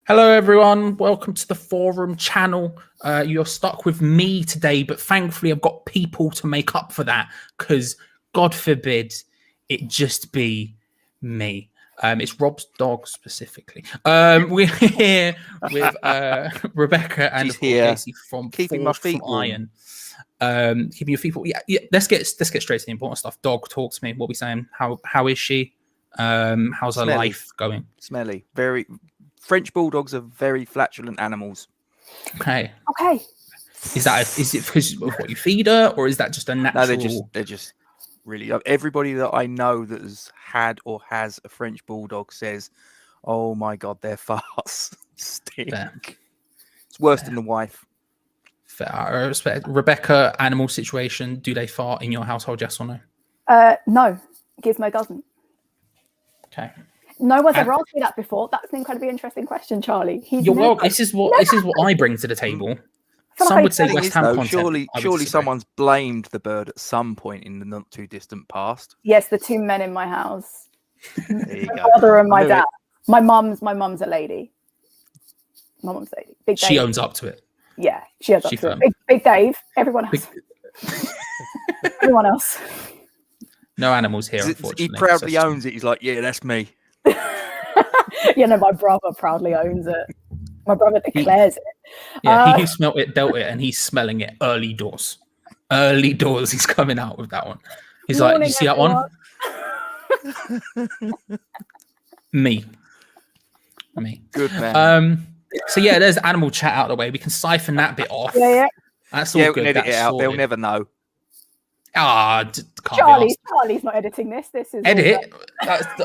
Hello, everyone. Welcome to the forum channel. You're stuck with me today, but thankfully, I've got people to make up for that because God forbid it just be me. It's Rob's dog specifically. We're here with Rebecca and She's of course here, Gatesy from keeping my Forged from feet warm. Iron. Keeping your feet warm. Yeah. Let's get straight to the important stuff. Dog, talk to me. What are we saying? How is she? How's her Smelly. life going? Smelly. Very. French bulldogs are very flatulent animals. Okay. Okay. Is it because of what you feed her, or is that just a natural? No, they're just really. Everybody that I know that has had or has a French bulldog says, "Oh my god, their farts stink." Fair. It's worse than the wife. Fair. I respect. Rebecca, animal situation. Do they fart in your household? Yes or no? No, Gizmo doesn't. Okay. No one's ever asked me that before. That's an incredibly interesting question, Charlie. You're welcome. This is what I bring to the table. Some would say West Ham content. Surely someone's blamed the bird at some point in the not too distant past. Yes, the two men in my house. There you My go. father and my dad. My mum's a lady. My mum's a lady. Big Dave. She owns up to it. Yeah, she owns up to it. Big Dave. Everyone else. Everyone else. No animals here, unfortunately. He proudly owns it. He's like, yeah, that's me. Yeah, no, my brother proudly owns it. My brother declares it. Yeah, he who smelt it dealt it, and he's smelling it early doors. Early doors, he's coming out with that one. He's like, you see everyone. That one? Me. Good man. So yeah, there's animal chat out of the way. We can siphon that bit off. Yeah. That's all good. Edit it out. They'll never know. Charlie's not editing this. This is edit.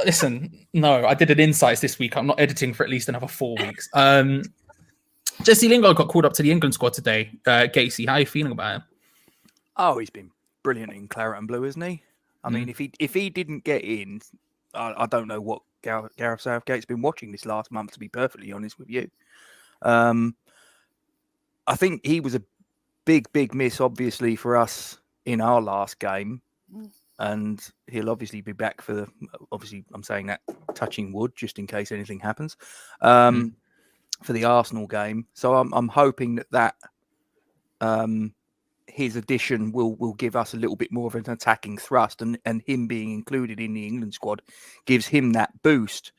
Listen, no, I did an insights this week. I'm not editing for at least another 4 weeks. Jesse Lingard got called up to the England squad today. Gatesy, how are you feeling about him? Oh, he's been brilliant in claret and blue, isn't he? I mean, if he didn't get in, I don't know what Gareth Southgate's been watching this last month. To be perfectly honest with you, I think he was a big miss, obviously, for us in our last game, and he'll obviously be back for obviously I'm saying that touching wood just in case anything happens for the Arsenal game. So I'm hoping that his addition will give us a little bit more of an attacking thrust, and him being included in the England squad gives him that boost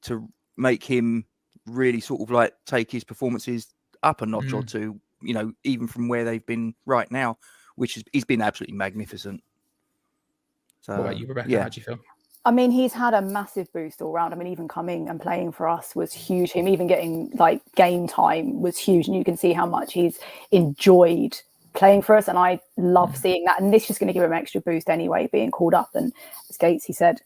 to make him really sort of like take his performances up a notch or two, you know, even from where they've been right now, which he's been absolutely magnificent. So, what about you, Rebecca? Yeah. How do you feel? I mean, he's had a massive boost all round. I mean, even coming and playing for us was huge. Him even getting like game time was huge, and you can see how much he's enjoyed playing for us. And I love seeing that. And this is just going to give him an extra boost anyway, being called up. And as Gates, he said,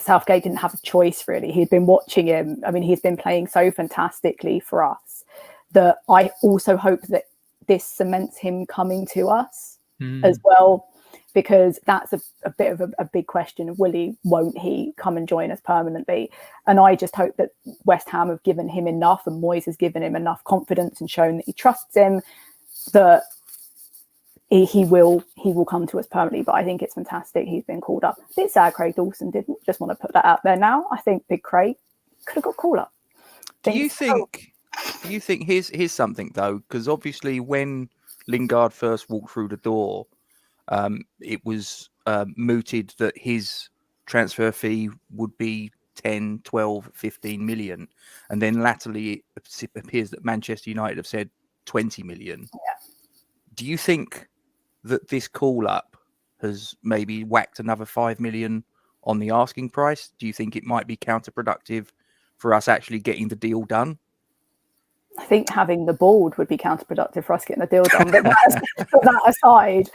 Southgate didn't have a choice really. He'd been watching him. I mean, he's been playing so fantastically for us that I also hope that this cements him coming to us as well, because that's a bit of a big question of will he, won't he come and join us permanently? And I just hope that West Ham have given him enough, and Moyes has given him enough confidence and shown that he trusts him, that he will come to us permanently. But I think it's fantastic he's been called up. A bit sad Craig Dawson didn't. Just want to put that out there now. I think Big Craig could have got called up. Do you think here's something though, because obviously when Lingard first walked through the door, it was mooted that his transfer fee would be 10, 12, 15 million. And then latterly it appears that Manchester United have said 20 million. Yeah. Do you think that this call up has maybe whacked another 5 million on the asking price? Do you think it might be counterproductive for us actually getting the deal done? I think having the board would be counterproductive for us getting the deal done. But put that aside,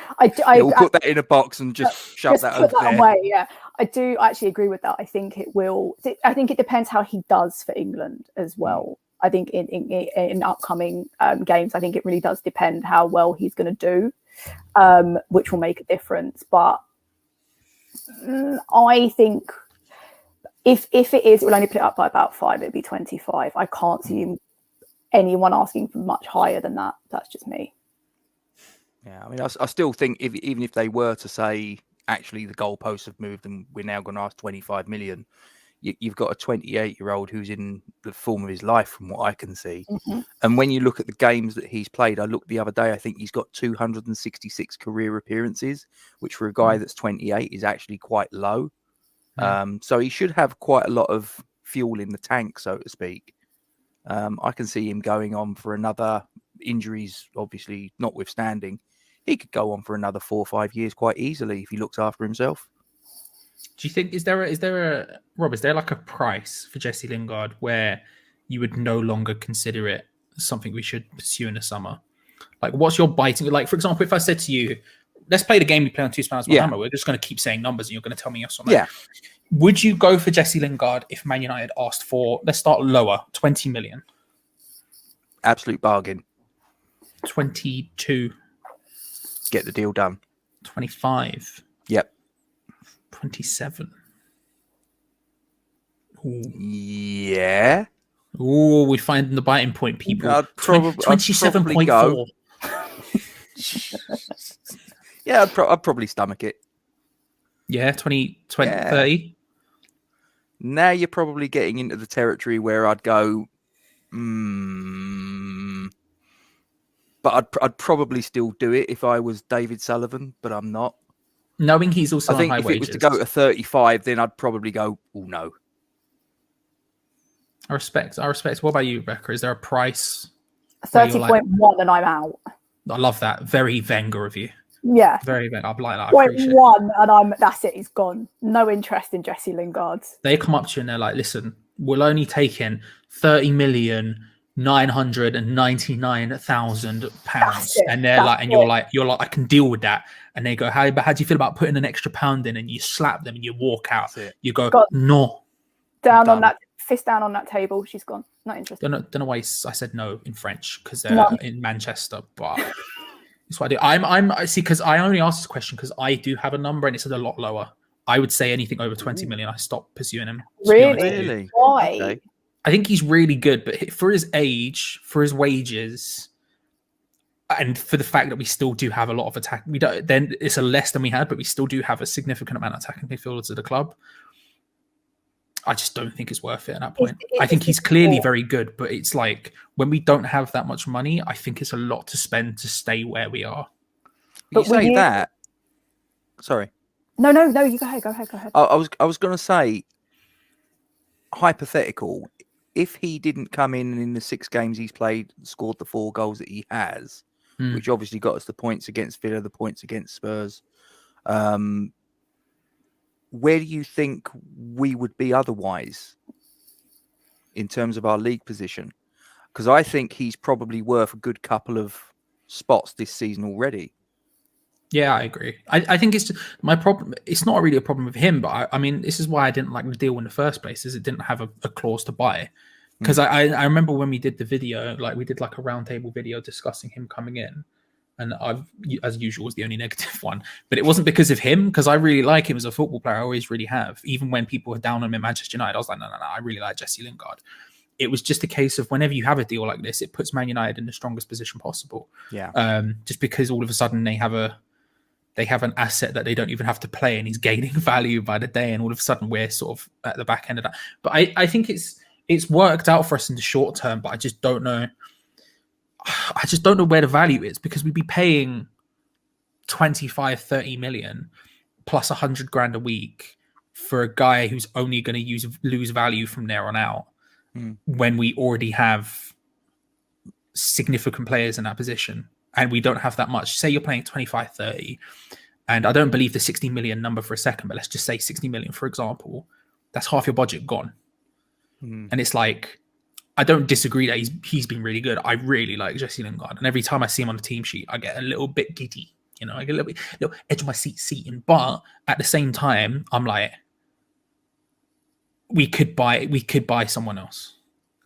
we'll put that in a box and just shove that over there. Away, yeah, I do actually agree with that. I think it will. I think it depends how he does for England as well. I think in upcoming games, I think it really does depend how well he's going to do, which will make a difference. But I think if it is, it will only put it up by about 5. It'd be 25. I can't see anyone asking for much higher than that. That's just me. Yeah, I mean, I still think even if they were to say actually the goalposts have moved and we're now going to ask 25 million, you've got a 28-year-old who's in the form of his life, from what I can see. Mm-hmm. And when you look at the games that he's played, I looked the other day, I think he's got 266 career appearances, which for a guy that's 28 is actually quite low. So he should have quite a lot of fuel in the tank, so to speak. I can see him going on for another, injuries obviously notwithstanding, he could go on for another 4 or 5 years quite easily if he looks after himself. Do you think is there a Rob? Is there like a price for Jesse Lingard where you would no longer consider it something we should pursue in the summer? Like, what's your biting? Like, for example, if I said to you, "Let's play the game we play on Two Spanners One Hammer," we're just going to keep saying numbers, and you're going to tell me yes or no. Yeah. Would you go for Jesse Lingard if Man United asked for, let's start lower, 20 million? Absolute bargain. 22. Get the deal done. 25. Yep. 27. Ooh. Yeah. Ooh, we're finding the biting point, people. I'd probably 27.4. Yeah, I'd probably stomach it. Yeah, 30. Now you're probably getting into the territory where I'd go, but I'd probably still do it if I was David Sullivan, but I'm not. Knowing he's also I think on high if wages. it was to go to 35, then I'd probably go, oh no. I respect. What about you, Rebecca? Is there a price? 30.1 and I'm out. I love that. Very Wenger of you. Yeah. Very Wenger. I like that. I Point appreciate it. 1 and that's it. He's gone. No interest in Jesse Lingard. They come up to you and they're like, listen, we'll only take in £30,999,000, and they're like, and you're like, I can deal with that. And they go, how do you feel about putting an extra £1 in? And you slap them and you walk out. You go, no. Fist down on that table. She's gone. Not interested. Don't know why I said no in French, because they're in Manchester, but that's what I do. I see, because I only asked this question because I do have a number and it's a lot lower. I would say anything over 20 million, I stop pursuing him. Really? Why? Okay. I think he's really good, but for his age, for his wages, and for the fact that we still do have a lot of attack, then it's a less than we had, but we still do have a significant amount of attacking midfielders at the club. I just don't think it's worth it at that point. I think he's clearly very good, but it's like when we don't have that much money, I think it's a lot to spend to stay where we are. But you say that. Sorry. No, you go ahead. I was going to say, hypothetical, if he didn't come in the 6 games he's played, scored the 4 goals that he has, which obviously got us the points against Villa, the points against Spurs, where do you think we would be otherwise in terms of our league position? Because I think he's probably worth a good couple of spots this season already. Yeah, I agree. I think it's my problem. It's not really a problem with him, but I mean, this is why I didn't like the deal in the first place, is it didn't have a clause to buy. Because I remember when we did the video, like we did like a roundtable video discussing him coming in, and I've, as usual, was the only negative one. But it wasn't because of him, because I really like him as a football player. I always really have. Even when people were down on him at Manchester United, I was like, no, I really like Jesse Lingard. It was just a case of whenever you have a deal like this, it puts Man United in the strongest position possible. Yeah. Just because all of a sudden they have an asset that they don't even have to play, and he's gaining value by the day, and all of a sudden we're sort of at the back end of that. But I think it's worked out for us in the short term, but I just don't know where the value is, because we'd be paying 25-30 million plus 100 grand a week for a guy who's only going to lose value from there on out, when we already have significant players in that position. And we don't have that much. Say you're playing 25-30, and I don't believe the 60 million number for a second, but let's just say 60 million, for example. That's half your budget gone. And it's like, I don't disagree that he's been really good. I really like Jesse Lingard. And every time I see him on the team sheet, I get a little bit giddy. You know, I get a little edge of my seat seating. But at the same time, I'm like, we could buy someone else.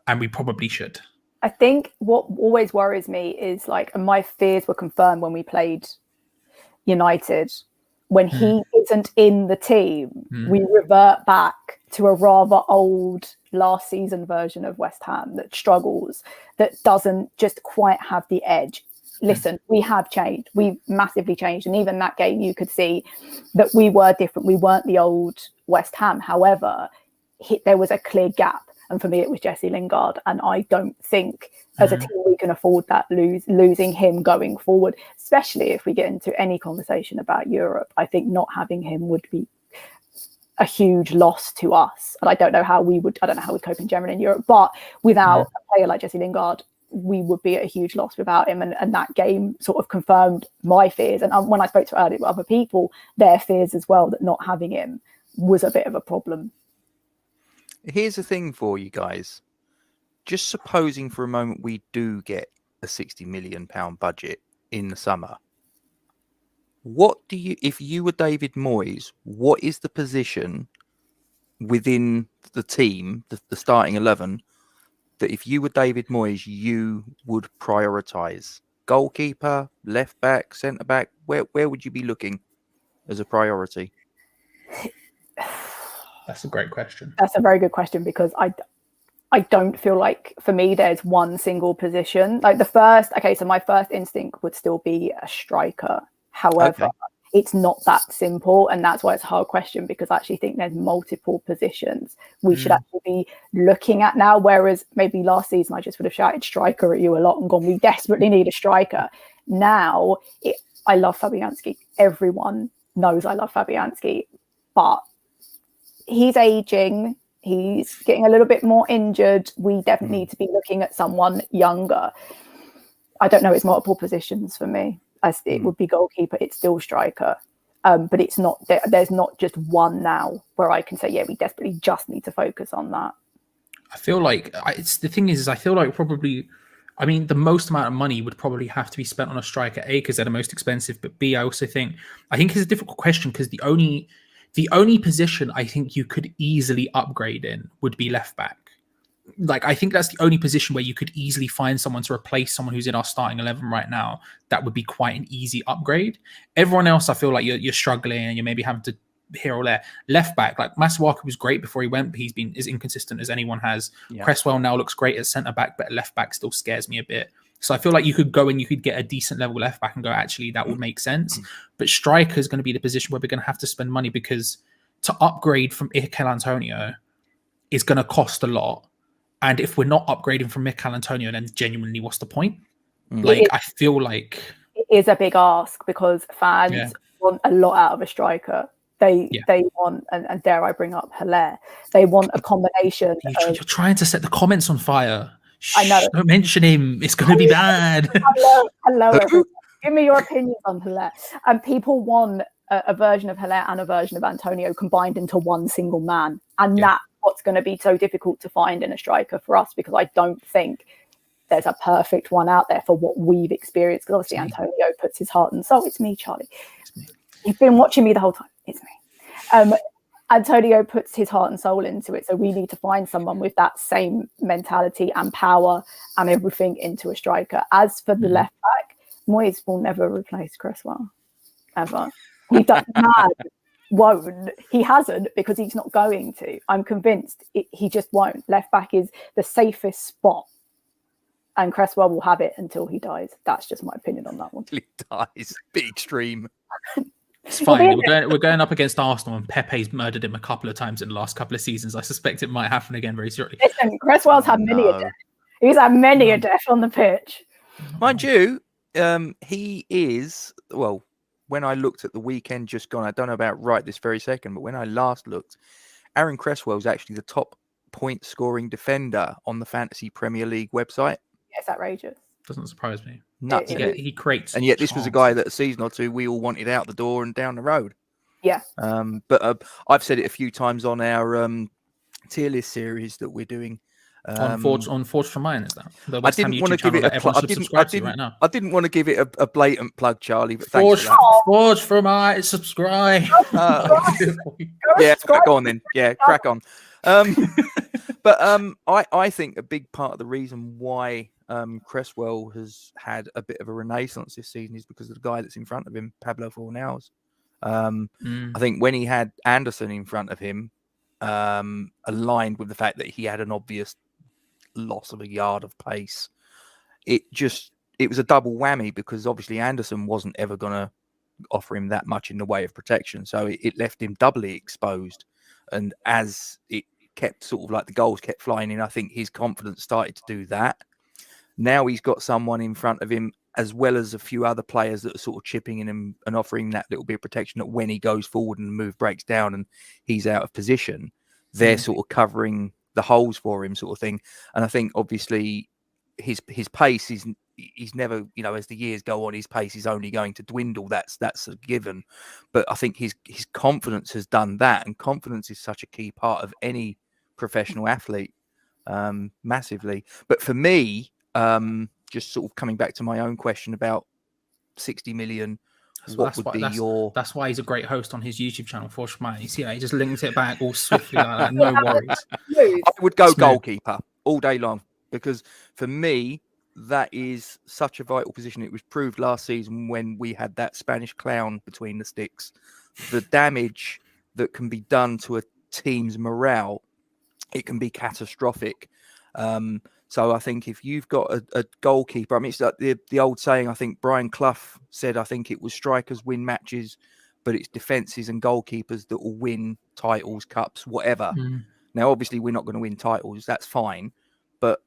And we probably should. I think what always worries me is like, and my fears were confirmed when we played United, when he isn't in the team, we revert back to a rather old last season version of West Ham that struggles, that doesn't just quite have the edge. Listen, we have changed. We've massively changed. And even that game, you could see that we were different. We weren't the old West Ham. However, there was a clear gap. And for me, it was Jesse Lingard. And I don't think as a team we can afford that losing him going forward, especially if we get into any conversation about Europe. I think not having him would be a huge loss to us. And I don't know how we cope in general in Europe, but without a player like Jesse Lingard, we would be at a huge loss without him. And that game sort of confirmed my fears. And when I spoke to earlier with other people, their fears as well, that not having him was a bit of a problem. Here's the thing for you guys. Just supposing for a moment we do get a £60 million budget in the summer. What do you, if you were David Moyes, what is the position within the team, the starting 11, that if you were David Moyes, you would prioritise? Goalkeeper, left back, centre back, where would you be looking as a priority? That's a great question. That's a very good question, because I don't feel like for me there's one single position. Like so my first instinct would still be a striker. However, it's not that simple, and that's why it's a hard question, because I actually think there's multiple positions we should actually be looking at now. Whereas maybe last season I just would have shouted striker at you a lot and gone, we desperately need a striker. Now I love Fabianski. Everyone knows I love Fabianski, but he's aging. He's getting a little bit more injured. We definitely need to be looking at someone younger. I don't know. It's multiple positions for me. As it would be goalkeeper, it's still striker. But it's not. There's not just one now where I can say, yeah, we desperately just need to focus on that. I feel like the thing is I feel like probably, I mean, the most amount of money would probably have to be spent on a striker, A, because they're the most expensive, but B, I think it's a difficult question, because the only position I think you could easily upgrade in would be left back. Like, I think that's the only position where you could easily find someone to replace someone who's in our starting 11 right now. That would be quite an easy upgrade. Everyone else, I feel like you're struggling and you're maybe having to here or there. Left back, like Masuaku was great before he went, but he's been as inconsistent as anyone has. Yeah. Cresswell now looks great at centre back, but left back still scares me a bit. So I feel like you could go and you could get a decent level left back and go, actually, that would make sense. But striker is going to be the position where we're going to have to spend money, because to upgrade from Mikel Antonio is going to cost a lot. And if we're not upgrading from Mikel Antonio, then genuinely, what's the point? Like, I feel like it is a big ask, because fans want a lot out of a striker. They want, and dare I bring up Haller, they want a combination. You're trying to set the comments on fire. I know. Don't mention him. It's going to be bad. Hello, everyone. Give me your opinions on Haller. And people want a version of Haller and a version of Antonio combined into one single man. And that's what's going to be so difficult to find in a striker for us, because I don't think there's a perfect one out there for what we've experienced. Because obviously Antonio puts his heart and soul. It's me, Charlie. You've been watching me the whole time. It's me. Antonio puts his heart and soul into it. So we need to find someone with that same mentality and power and everything into a striker. As for the left back, Moyes will never replace Cresswell. Ever. He doesn't won't. He hasn't, because he's not going to. I'm convinced he just won't. Left back is the safest spot. And Cresswell will have it until he dies. That's just my opinion on that one. He dies. Bit extreme. It's fine. We're going up against Arsenal, and Pepe's murdered him a couple of times in the last couple of seasons. I suspect it might happen again very shortly. Listen, Cresswell's had many a death. He's had many a death on the pitch. Mind you, he is, well, when I looked at the weekend just gone, I don't know about right this very second, but when I last looked, Aaron Cresswell is actually the top point scoring defender on the Fantasy Premier League website. Yeah, it's outrageous. Doesn't surprise me. Nuts. He creates, and yet this was a guy that a season or two we all wanted out the door and down the road. Yeah. But I've said it a few times on our tier list series that we're doing. On Forge for Mine, is that? I didn't want to give it a plug. I didn't want to give it a blatant plug, Charlie. But thanks for that. Forge for Mine, subscribe. Crack on then. Yeah, crack on. But I think a big part of the reason why Cresswell has had a bit of a renaissance this season is because of the guy that's in front of him, Pablo Fornals. I think when he had Anderson in front of him, aligned with the fact that he had an obvious loss of a yard of pace, it was a double whammy, because obviously Anderson wasn't ever going to offer him that much in the way of protection, so it left him doubly exposed. And as it kept sort of like the goals kept flying in, I think his confidence started to do that. Now he's got someone in front of him, as well as a few other players that are sort of chipping in him and offering that little bit of protection, that when he goes forward and the move breaks down and he's out of position, they're sort of covering the holes for him, sort of thing. And I think obviously his pace is, he's never, you know, as the years go on, his pace is only going to dwindle. That's a given. But I think his confidence has done that, and confidence is such a key part of any professional athlete, massively. But for me, just sort of coming back to my own question about 60 million, that's why he's a great host on his YouTube channel for Schmeiss. Yeah, he just links it back all swiftly like that. No worries. I would go goalkeeper all day long, because for me, that is such a vital position. It was proved last season when we had that Spanish clown between the sticks. The damage that can be done to a team's morale, it can be catastrophic. So I think if you've got a goalkeeper, I mean, it's like the old saying, I think Brian Clough said, I think it was strikers win matches, but it's defences and goalkeepers that will win titles, cups, whatever. Now, obviously, we're not going to win titles. That's fine. But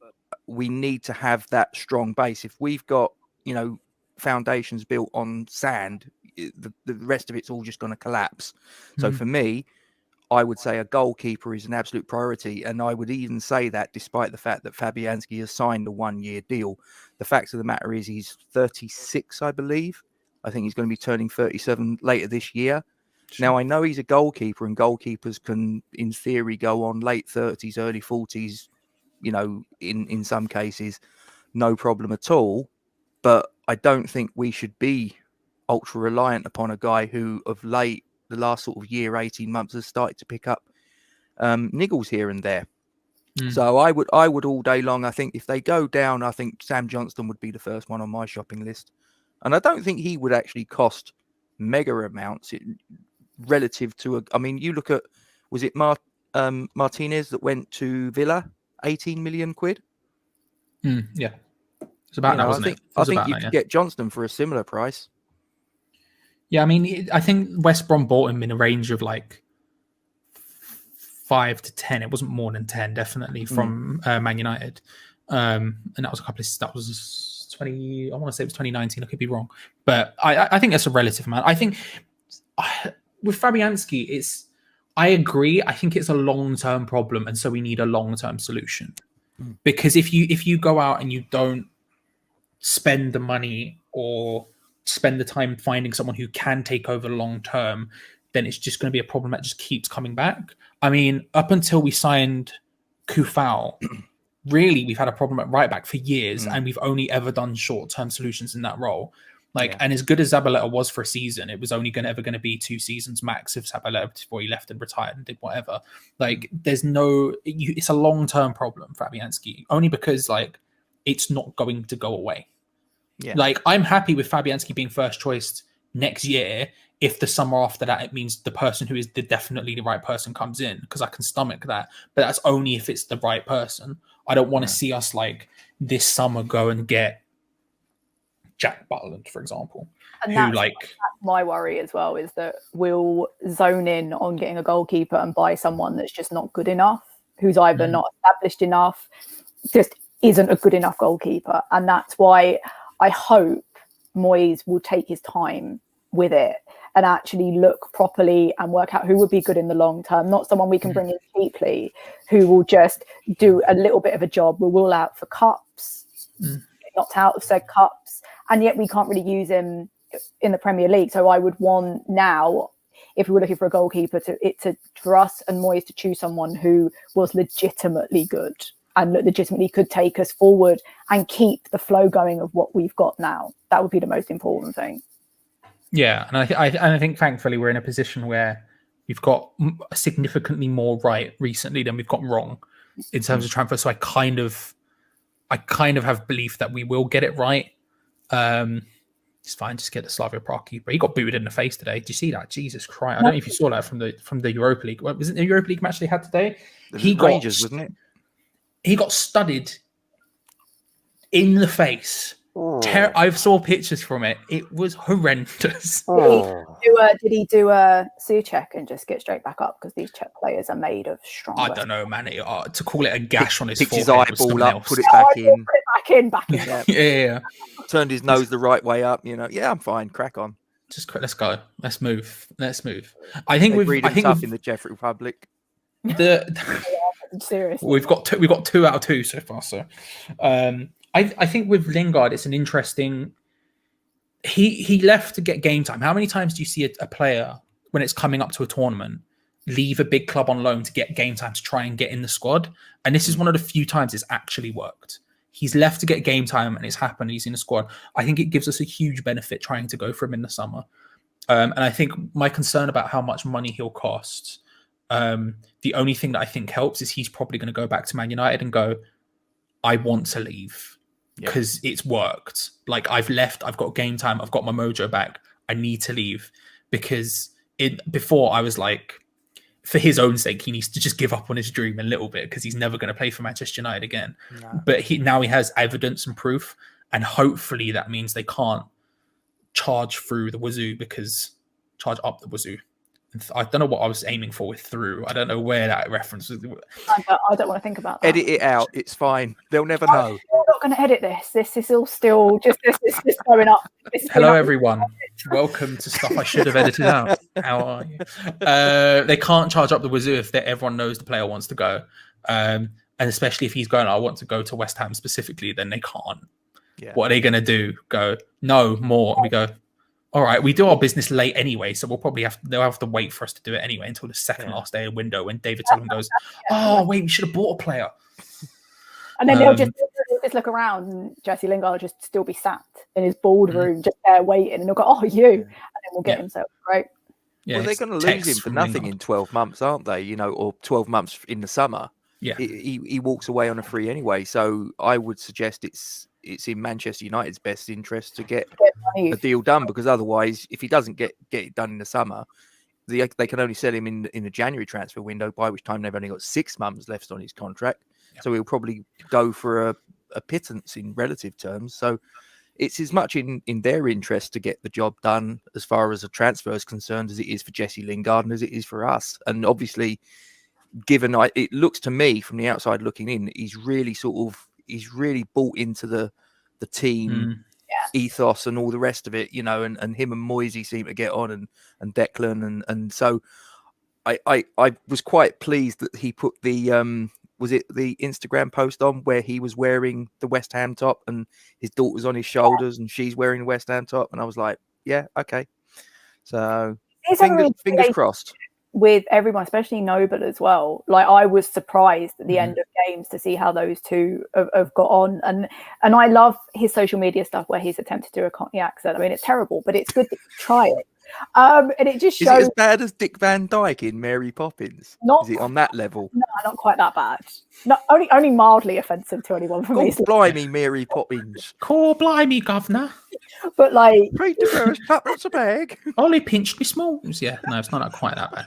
we need to have that strong base. If we've got, you know, foundations built on sand, the rest of it's all just going to collapse. So for me, I would say a goalkeeper is an absolute priority. And I would even say that despite the fact that Fabianski has signed a 1-year deal. The fact of the matter is he's 36, I believe. I think he's going to be turning 37 later this year. Sure. Now, I know he's a goalkeeper, and goalkeepers can, in theory, go on late 30s, early 40s, you know, in some cases, no problem at all. But I don't think we should be ultra reliant upon a guy who of late, the last sort of year, 18 months, has started to pick up niggles here and there. So I would all day long. I think if they go down, I think Sam Johnston would be the first one on my shopping list. And I don't think he would actually cost mega amounts relative to I mean, you look at, was it Martinez that went to Villa, 18 million quid? Yeah. It's about that, wasn't it? I think you could get Johnston for a similar price. Yeah, I mean, I think West Brom bought him in a range of like 5 to 10. It wasn't more than 10, definitely, from Man United. And that was that was 20, I want to say it was 2019. I could be wrong. But I think that's a relative amount. I think with Fabianski, I agree. I think it's a long-term problem. And so we need a long-term solution. Because if you go out and you don't spend the money or spend the time finding someone who can take over long term, then it's just going to be a problem that just keeps coming back. I mean, up until we signed Kufal, really, we've had a problem at right back for years, and we've only ever done short-term solutions in that role. And as good as Zabaleta was for a season, it was only ever going to be 2 seasons max if Zabaleta, before he left and retired and did whatever. There's it's a long-term problem for Fabianski, only because it's not going to go away. Yeah. I'm happy with Fabianski being first choice next year if the summer after that it means the person who is definitely the right person comes in, because I can stomach that. But that's only if it's the right person. I don't want to see us this summer go and get Jack Butland, for example. And that's my worry as well, is that we'll zone in on getting a goalkeeper and buy someone that's just not good enough, who's either not established enough, just isn't a good enough goalkeeper. And that's why I hope Moyes will take his time with it and actually look properly and work out who would be good in the long term, not someone we can bring in cheaply, who will just do a little bit of a job. We'll rule out for cups, not out of said cups, and yet we can't really use him in the Premier League. So I would want now, if we were looking for a goalkeeper, for us and Moyes to choose someone who was legitimately good and legitimately could take us forward and keep the flow going of what we've got now. That would be the most important thing. Yeah, and I think thankfully we're in a position where we've got significantly more right recently than we've got wrong in terms of transfer. So I kind of have belief that we will get it right. It's fine, just get the Slavia Prague keeper. He got booted in the face today. Did you see that? Jesus Christ! I don't know if you saw that from the Europa League. Was it the Europa League match they had today? Rangers, wasn't it? He got studded in the face I saw pictures from it. It was horrendous. Did he do a Suchek and just get straight back up? Because these Czech players are made of strong. I don't know, man. To call it a gash on his Picked his forehead was eyeball something up, else. put it back in. Put it back in. Yeah. Yeah. Turned his nose the right way up. Yeah, I'm fine. Crack on. Just let's go. Let's move. I think We've tough in the Czech Republic. Seriously, we've got 2 out of 2 so far. So, I think with Lingard, it's an interesting. He left to get game time. How many times do you see a player when it's coming up to a tournament leave a big club on loan to get game time to try and get in the squad? And this is one of the few times it's actually worked. He's left to get game time and it's happened. He's in the squad. I think it gives us a huge benefit trying to go for him in the summer. And I think my concern about how much money he'll cost, the only thing that I think helps is he's probably going to go back to Man United and go, I want to leave because it's worked. Like I've left, I've got game time, I've got my mojo back. I need to leave because before I was like, for his own sake, he needs to just give up on his dream a little bit because he's never going to play for Manchester United again. No. But now he has evidence and proof, and hopefully that means they can't charge through the wazoo charge up the wazoo. I don't know what I was aiming for with through. I don't know where that reference was. I don't want to think about that. Edit it out. It's fine. They'll never know. We're not going to edit this. This is all still just this is just going up. Hello, everyone. Welcome to stuff I should have edited out. How are you? They can't charge up the wazoo if everyone knows the player wants to go. And especially if he's going, I want to go to West Ham specifically, then they can't. Yeah. What are they going to do? Go, no, more. And we go, all right, we do our business late anyway, so they'll have to wait for us to do it anyway until the second last day of window when David Tillman goes, oh, wait, we should have bought a player. And then they'll just look around and Jesse Lingard will just still be sat in his boardroom just there waiting, and they'll go, oh, you. And then we'll get him, so great. Yeah, well, they're going to lose him for nothing in 12 months, aren't they? Or 12 months in the summer. Yeah, he walks away on a free anyway, so I would suggest it's in Manchester United's best interest to get a deal done, because otherwise, if he doesn't get it done in the summer, they can only sell him in the January transfer window, by which time they've only got 6 months left on his contract. Yeah. So he'll probably go for a pittance in relative terms. So it's as much in their interest to get the job done as far as a transfer is concerned as it is for Jesse Lingard and as it is for us. And obviously, given it looks to me from the outside looking in, he's really bought into the team ethos and all the rest of it, and him and Moisey seem to get on, and Declan, and so I was quite pleased that he put the was it the Instagram post on where he was wearing the West Ham top and his daughter's on his shoulders and she's wearing the West Ham top, and I was like, yeah, okay, so fingers crossed. With everyone, especially Noble as well. Like, I was surprised at the end of games to see how those two have got on. And I love his social media stuff where he's attempted to do a Cockney accent. I mean, it's terrible, but it's good to try it. And it just shows. Is it as bad as Dick Van Dyke in Mary Poppins? Is it on that level? No, not quite that bad. Not only mildly offensive to anyone from me. Blimey, Mary Poppins. Call blimey, governor. But like, pray to first, that's a bag. Ollie pinched me smalls. Yeah, no, it's not quite that bad.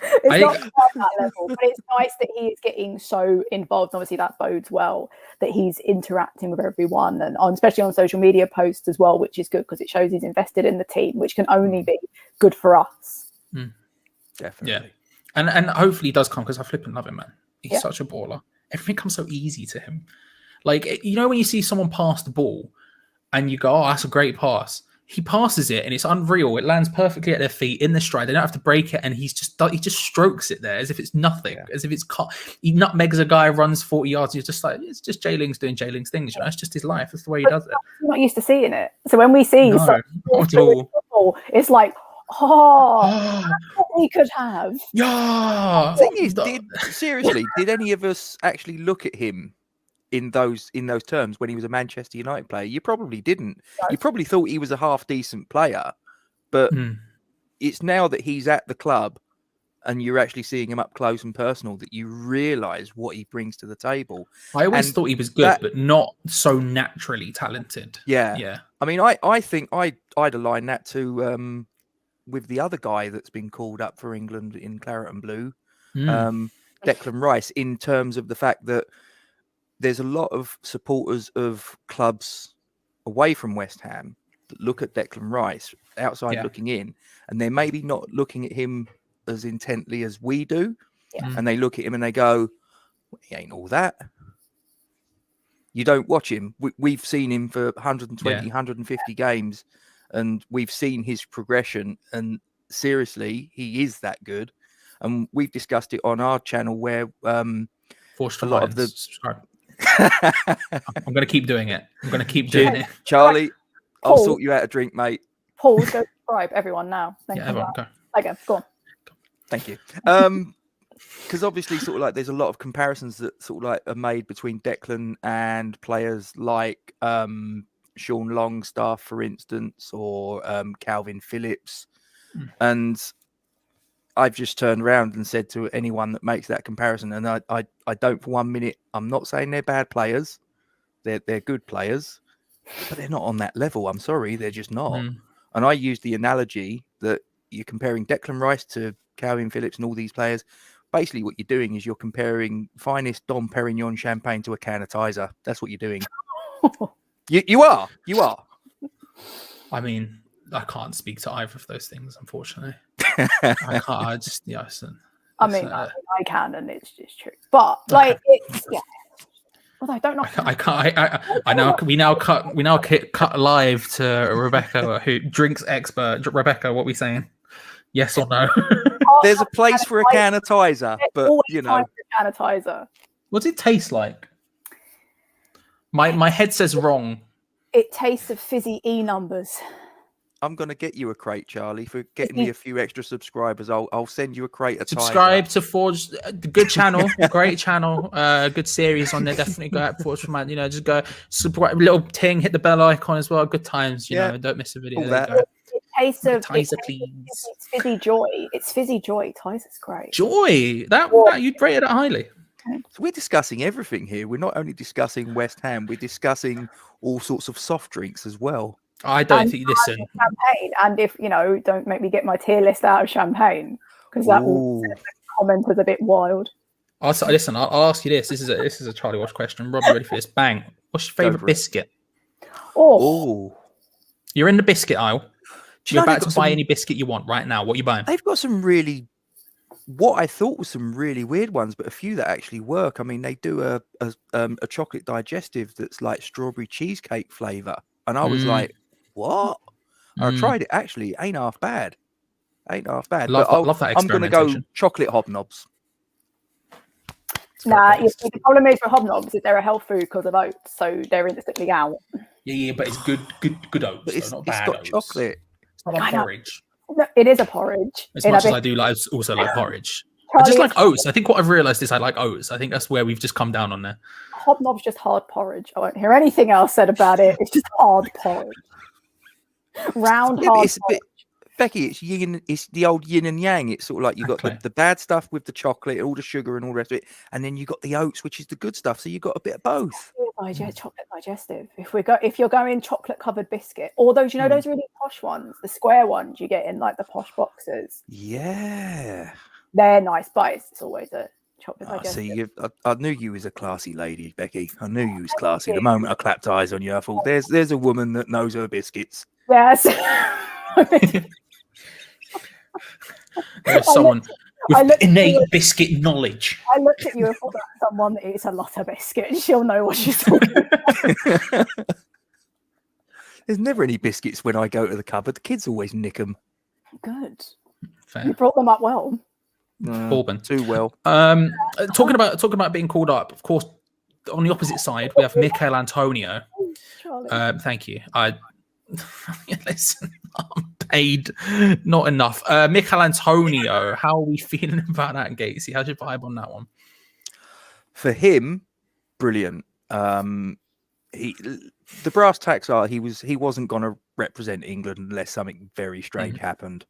It's not quite that level, but it's nice that he is getting so involved. Obviously, that bodes well that he's interacting with everyone, and especially on social media posts as well, which is good because it shows he's invested in the team, which can only be good for us. Definitely. Yeah, and hopefully he does come, because I flipping love him, man. He's such a baller. Everything comes so easy to him. Like, when you see someone pass the ball and you go, oh, that's a great pass. He passes it and it's unreal. It lands perfectly at their feet in the stride. They don't have to break it, and he just strokes it there as if it's nothing, as if it's he nutmegs a guy, runs 40 yards. And you're just like, it's just Jay Ling's doing Jay Ling's things. It's just his life. That's the way he does it. I'm not used to seeing it. So when we see football, it's like, that's what we could have. Yeah. The thing is, did any of us actually look at him in those terms when he was a Manchester United player? You probably didn't. No. You probably thought he was a half decent player, but it's now that he's at the club and you're actually seeing him up close and personal that you realise what he brings to the table. I always thought he was good, but not so naturally talented. Yeah. I mean, I think I'd align that to with the other guy that's been called up for England in claret and blue, Declan Rice, in terms of the fact that there's a lot of supporters of clubs away from West Ham that look at Declan Rice outside looking in, and they're maybe not looking at him as intently as we do. Yeah. And they look at him and they go, well, he ain't all that. You don't watch him. We've seen him for 120, 150 games, and we've seen his progression. And seriously, he is that good. And we've discussed it on our channel where a lot of the... I'm going to keep doing it. I'm going to keep doing it. Charlie, I'll sort you out a drink, mate. Paul, go subscribe, everyone, now. Thank you. Everyone, go. Okay, go on. Thank you. Because obviously, sort of like, there's a lot of comparisons that sort of like are made between Declan and players like Sean Longstaff, for instance, or Calvin Phillips. And I've just turned around and said to anyone that makes that comparison, and I don't for 1 minute, I'm not saying they're bad players. They're good players, but they're not on that level. I'm sorry, they're just not. And I use the analogy that you're comparing Declan Rice to Calvin Phillips and all these players. Basically, what you're doing is you're comparing finest Dom Perignon champagne to a can of Tizer. That's what you're doing. You are. I mean, I can't speak to either of those things, unfortunately. I can't. I just, I can, and it's just true. But like, it's Although I don't know. I can't. I know. We now cut live to Rebecca, who drinks expert. Rebecca, what are we saying? Yes or no? There's a place for a can of Tizer, but you know. Can of Tizer. What's it taste like? My head says wrong. It tastes of fizzy E numbers. I'm going to get you a crate, Charlie, for getting me a few extra subscribers. I'll send you a crate of Subscribe to Forge, the good channel, great channel, good series on there. Definitely go out Forge for Man. You know, just go subscribe, little ting, hit the bell icon as well. Good times, you know. Don't miss a video. It tastes of Tizer, please. It's fizzy joy. It's fizzy joy. Tizer's great. Joy. That you'd rate it highly. So we're discussing everything here. We're not only discussing West Ham, we're discussing all sorts of soft drinks as well. I don't think. Listen, champagne, and if you know, don't make me get my tier list out of champagne because that will set the commenters a bit wild. Listen, I'll ask you this. This is a Charlie Watch question. Rob, you ready for this? Bang. What's your favorite biscuit? You're in the biscuit aisle. You're about to buy any biscuit you want right now. What are you buying? They've got some really, what I thought was some really weird ones, but a few that actually work. I mean, they do a chocolate digestive that's like strawberry cheesecake flavor, and I was like, what? I tried it. Actually, ain't half bad. Love that I'm going to go chocolate hobnobs. Nah, the problem is with hobnobs is they're a health food because of oats, so they're instantly out. Yeah, but it's good oats. But it's not bad got oats. Chocolate. It's not like porridge. No, it is a porridge. As much as I do also like porridge. I just like oats. I think what I've realised is I like oats. I think that's where we've just come down on there. Hobnob's just hard porridge. I won't hear anything else said about it. It's just hard porridge. Round hard porridge. Becky, it's the old yin and yang. It's sort of like you got the bad stuff with the chocolate, all the sugar and all the rest of it, and then you got the oats, which is the good stuff. So you got a bit of both. Chocolate digestive. If you're going chocolate covered biscuit, or those those really posh ones, the square ones you get in like the posh boxes. Yeah, they're nice, but it's always a chocolate digestive. See, I knew you was a classy lady, Becky. I knew you was classy. The moment I clapped eyes on you, I thought, there's a woman that knows her biscuits. Yes. There's someone with innate biscuit knowledge. I looked at you and thought that's someone that eats a lot of biscuit. She'll know what she's talking about. There's never any biscuits when I go to the cupboard. The kids always nick them. Good. Fair. You brought them up well. Corbin. Too well. Talking about being called up, of course, on the opposite side, we have Mikel Antonio. Thank you. Listen, I'm paid not enough. Mikel Antonio, how are we feeling about that, Gatesy? How's your vibe on that one? For him, brilliant. The brass tacks are he wasn't going to represent England unless something very strange happened.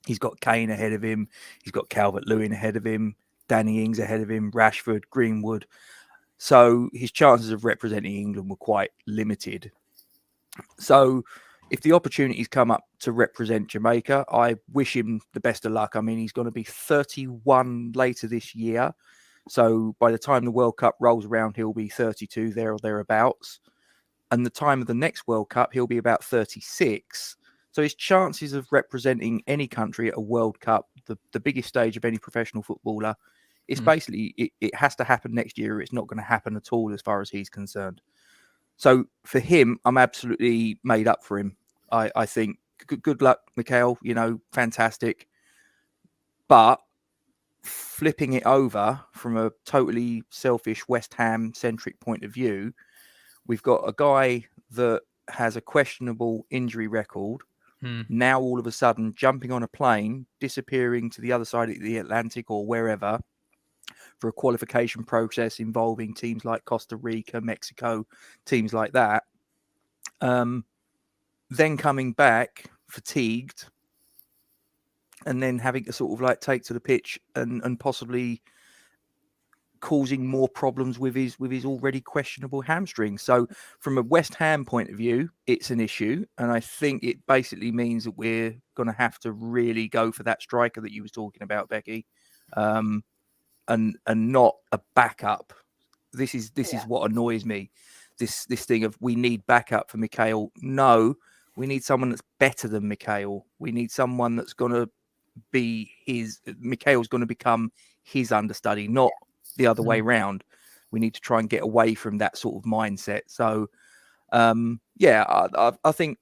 He's got Kane ahead of him. He's got Calvert-Lewin ahead of him. Danny Ings ahead of him. Rashford, Greenwood. So his chances of representing England were quite limited. So if the opportunities come up to represent Jamaica, I wish him the best of luck. I mean, he's going to be 31 later this year. So by the time the World Cup rolls around, he'll be 32 there or thereabouts. And the time of the next World Cup, he'll be about 36. So his chances of representing any country at a World Cup, the biggest stage of any professional footballer, it's basically, it has to happen next year. Or it's not going to happen at all as far as he's concerned. So for him, I'm absolutely made up for him. I think good luck, Mikhail, fantastic. But flipping it over from a totally selfish West Ham centric point of view, we've got a guy that has a questionable injury record. Now all of a sudden jumping on a plane, disappearing to the other side of the Atlantic or wherever for a qualification process involving teams like Costa Rica, Mexico, teams like that. Then coming back fatigued and then having to sort of like take to the pitch and possibly causing more problems with his already questionable hamstring. So from a West Ham point of view, it's an issue. And I think it basically means that we're going to have to really go for that striker that you was talking about, Becky, and not a backup. This is what annoys me. This thing of we need backup for Mikhail. No, we need someone that's better than Mikhail. We need someone that's going to be Mikhail's going to become his understudy, not the other way round. We need to try and get away from that sort of mindset. So, I think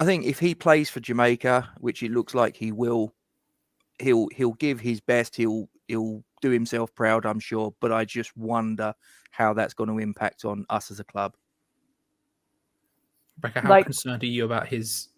if he plays for Jamaica, which it looks like he will, he'll give his best. He'll do himself proud, I'm sure. But I just wonder how that's going to impact on us as a club. Rebecca, how concerned are you about his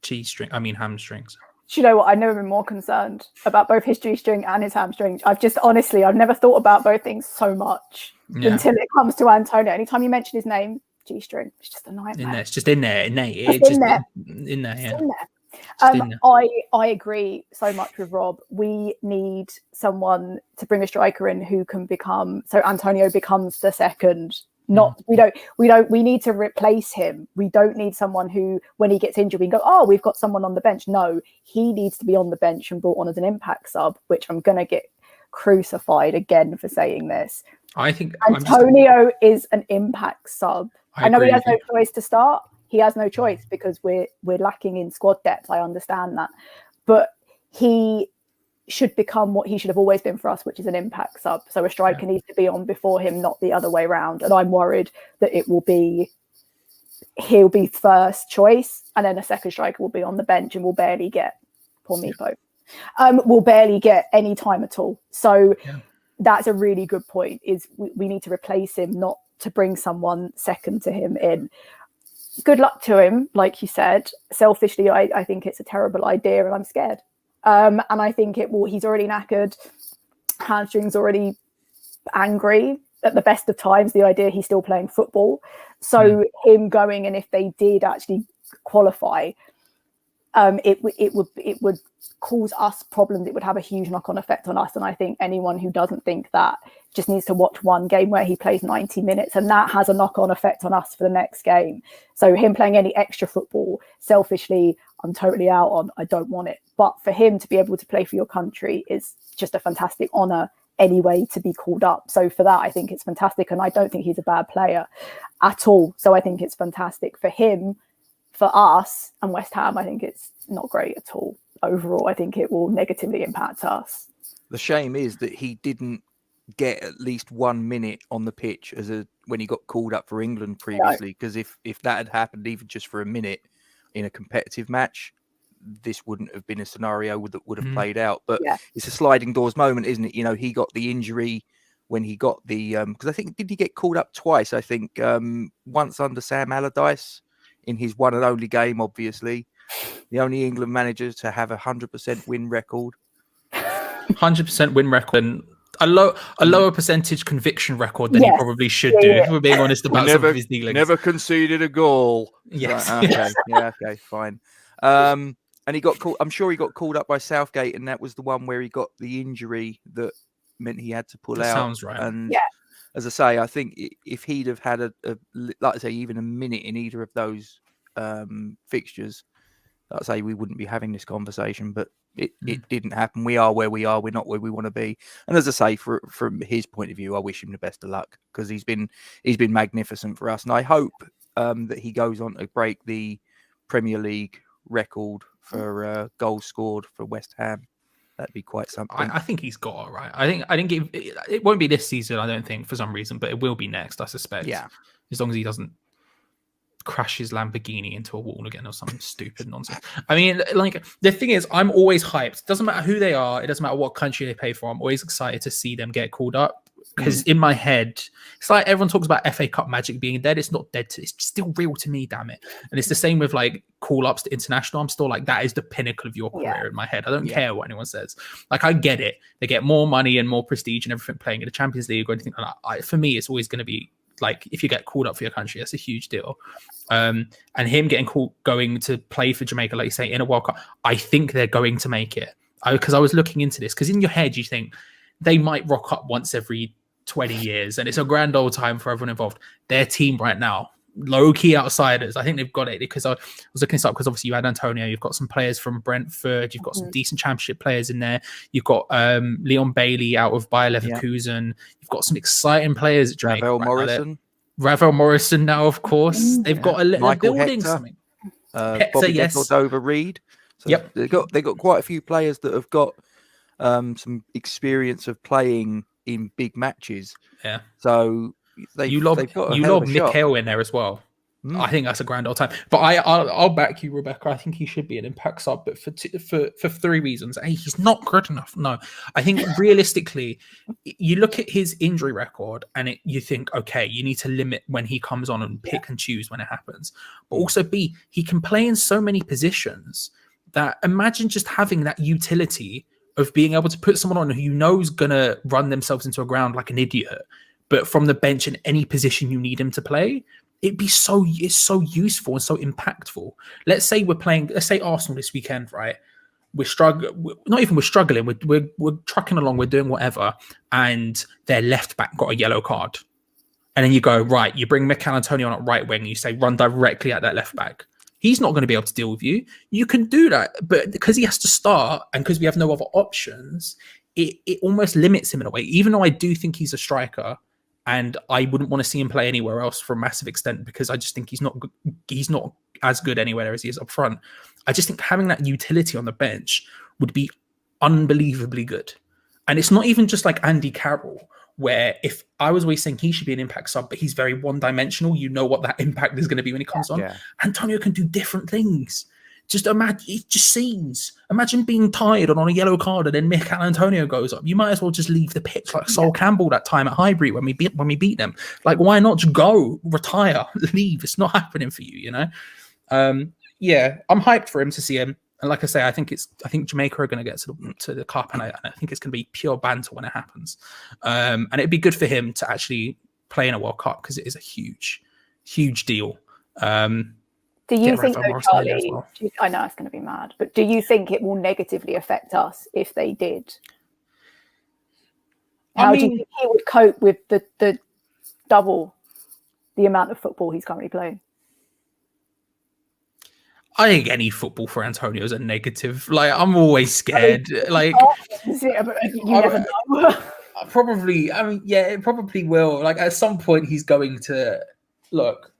hamstrings? Do you know what? I've never been more concerned about both his G-string and his hamstring. I've never thought about both things so much until it comes to Antonio. Anytime you mention his name, G-string, it's just a nightmare. It's just in there, innate. It's in there. In there, yeah. In there. I agree so much with Rob. We need someone to bring a striker in who can become, so Antonio becomes the second. We need to replace him. We don't need someone who, when he gets injured, we can go, oh, we've got someone on the bench. No, he needs to be on the bench and brought on as an impact sub, which I'm going to get crucified again for saying this. I think Antonio is an impact sub. I know he has no choice to start. He has no choice because we're lacking in squad depth. I understand that. But he should become what he should have always been for us, which is an impact sub. So a striker needs to be on before him, not the other way around. And I'm worried that he'll be first choice and then a second striker will be on the bench and we'll barely get we'll barely get any time at all. So that's a really good point, is we need to replace him, not to bring someone second to him in. Good luck to him, like you said. Selfishly, I think it's a terrible idea and I'm scared. And I think he's already knackered. Hamstring's already angry at the best of times. The idea he's still playing football. So him going, and if they did actually qualify, it would cause us problems. It would have a huge knock-on effect on us. And I think anyone who doesn't think that just needs to watch one game where he plays 90 minutes, and that has a knock-on effect on us for the next game. So him playing any extra football, selfishly, I'm totally out on. I don't want it. But for him to be able to play for your country is just a fantastic honour anyway, to be called up. So for that, I think it's fantastic. And I don't think he's a bad player at all. So I think it's fantastic for him. For us and West Ham, I think it's not great at all. Overall, I think it will negatively impact us. The shame is that he didn't get at least 1 minute on the pitch when he got called up for England previously. Because if that had happened even just for a minute in a competitive match, this wouldn't have been a scenario that would have played out. But it's a sliding doors moment, isn't it? He got the injury when he got the because I think, did he get called up twice? I think once under Sam Allardyce in his one and only game, obviously the only England manager to have 100% win record. 100% win record and a lower percentage conviction record than he probably should do. If we're being honest about some of his dealings. Never conceded a goal. Yes. Okay, fine. And he got called. I'm sure he got called up by Southgate, and that was the one where he got the injury that meant he had to pull out. Sounds right. And as I say, I think if he'd have had like I say, even a minute in either of those fixtures, like I say, we wouldn't be having this conversation, but it didn't happen. We are where we are. We're not where we want to be. And as I say, from his point of view, I wish him the best of luck, because he's been magnificent for us. And I hope that he goes on to break the Premier League record for goals scored for West Ham. That'd be quite something. I think he's got it right. I think it won't be this season, I don't think, for some reason, but it will be next, I suspect. Yeah. As long as he doesn't crash his Lamborghini into a wall again or something stupid nonsense. I mean, like, the thing is, I'm always hyped. It doesn't matter who they are. It doesn't matter what country they play for. I'm always excited to see them get called up, because in my head, it's like everyone talks about FA Cup magic being dead. It's not dead. It's still real to me, damn it. And it's the same with like call-ups to international. I'm still like, that is the pinnacle of your career in my head. I don't care what anyone says. Like, I get it. They get more money and more prestige and everything playing in the Champions League or anything like that. For me, it's always going to be like, if you get called up for your country, that's a huge deal. And him getting going to play for Jamaica, like you say, in a World Cup, I think they're going to make it. Because I was looking into this, because in your head, you think they might rock up once every 20 years, and it's a grand old time for everyone involved. Their team right now, low-key outsiders, I think they've got it, because I was looking this up, because obviously you had Antonio, you've got some players from Brentford, you've got some decent Championship players in there, you've got Leon Bailey out of Bayer Leverkusen, you've got some exciting players at Jamaica. Ravel Morrison now, of course. They've got a little building Hector, something. Bobby Dover Reed. So they've got quite a few players that have got some experience of playing in big matches. Yeah. So you lob Mikhail in there as well. I think that's a grand old time. But I'll back you, Rebecca. I think he should be an impact sub, but for 3 reasons. A, he's not good enough. No, I think realistically, you look at his injury record and you think, okay, you need to limit when he comes on and pick and choose when it happens. But also B, he can play in so many positions that imagine just having that utility of being able to put someone on who you know is going to run themselves into a ground like an idiot, but from the bench in any position you need him to play, it's so useful and so impactful. Let's say Arsenal this weekend, right? We're struggling. We're trucking along. We're doing whatever, and their left back got a yellow card, and then you go right. You bring Mikel Antonio on at right wing. And you say run directly at that left back. He's not going to be able to deal with you. You can do that, but because he has to start and because we have no other options, it almost limits him in a way. Even though I do think he's a striker, and I wouldn't want to see him play anywhere else for a massive extent, because I just think he's not as good anywhere as he is up front. I just think having that utility on the bench would be unbelievably good. And it's not even just like Andy Carroll, where if I was always saying he should be an impact sub, but he's very one-dimensional, you know what that impact is going to be when he comes on. Antonio can do different things. Just imagine, it just seems. Imagine being tired and on a yellow card, and then Mikel Antonio goes up. You might as well just leave the pitch like Sol Campbell that time at Highbury when we beat them. Like, why not just go, retire, leave? It's not happening for you, you know. I'm hyped for him to see him. And like I say, I think Jamaica are going to get to the cup, and I think it's going to be pure banter when it happens. And it'd be good for him to actually play in a World Cup, because it is a huge, huge deal. Do you think, though, Charlie, I know it's going to be mad, but do you think it will negatively affect us if they did? How do you think he would cope with the double the amount of football he's currently playing? I think any football for Antonio is a negative. Like, I'm always scared. You never know. Probably. I mean, yeah, it probably will. Like, at some point, he's going to look.